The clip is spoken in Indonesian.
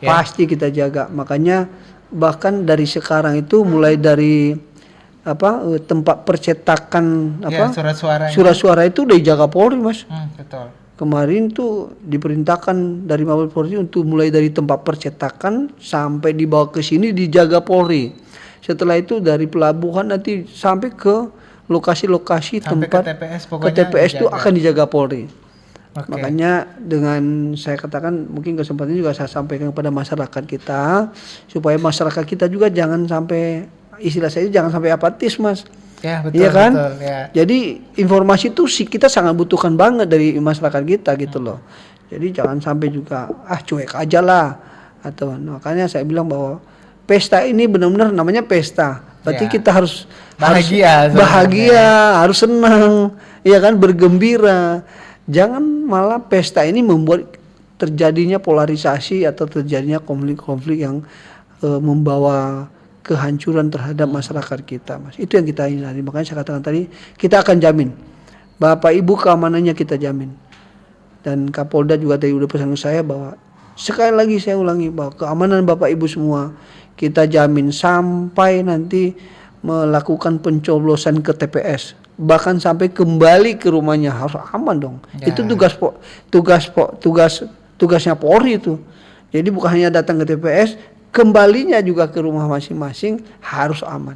pasti kita jaga. Makanya bahkan dari sekarang itu mulai dari tempat percetakan surat suara itu udah dijaga Polri, Mas. Betul. Kemarin tuh diperintahkan dari Mabes Polri untuk mulai dari tempat percetakan sampai dibawa ke sini dijaga Polri. Setelah itu dari pelabuhan nanti sampai ke lokasi-lokasi tempat ke TPS, ke TPS itu akan dijaga Polri. Okay. Makanya dengan saya katakan mungkin kesempatan juga saya sampaikan kepada masyarakat kita supaya masyarakat kita juga jangan sampai istilah saya jangan sampai apatis, Mas. Ya betul. Iya kan? Betul, ya. Jadi informasi itu kita sangat butuhkan banget dari masyarakat kita gitu loh. Jadi jangan sampai juga cuek aja lah atau makanya saya bilang bahwa pesta ini benar-benar namanya pesta. Berarti kita harus bahagia, harus senang, ya kan, bergembira. Jangan malah pesta ini membuat terjadinya polarisasi atau terjadinya konflik-konflik yang membawa kehancuran terhadap masyarakat kita, Mas. Itu yang kita hindari. Makanya saya katakan tadi, kita akan jamin. Bapak Ibu keamanannya kita jamin. Dan Kapolda juga tadi udah pesan ke saya bahwa sekali lagi saya ulangi bahwa keamanan Bapak Ibu semua kita jamin sampai nanti melakukan pencoblosan ke TPS. Bahkan sampai kembali ke rumahnya harus aman dong. Ya. Itu tugasnya Polri itu. Jadi bukan hanya datang ke TPS, kembalinya juga ke rumah masing-masing harus aman.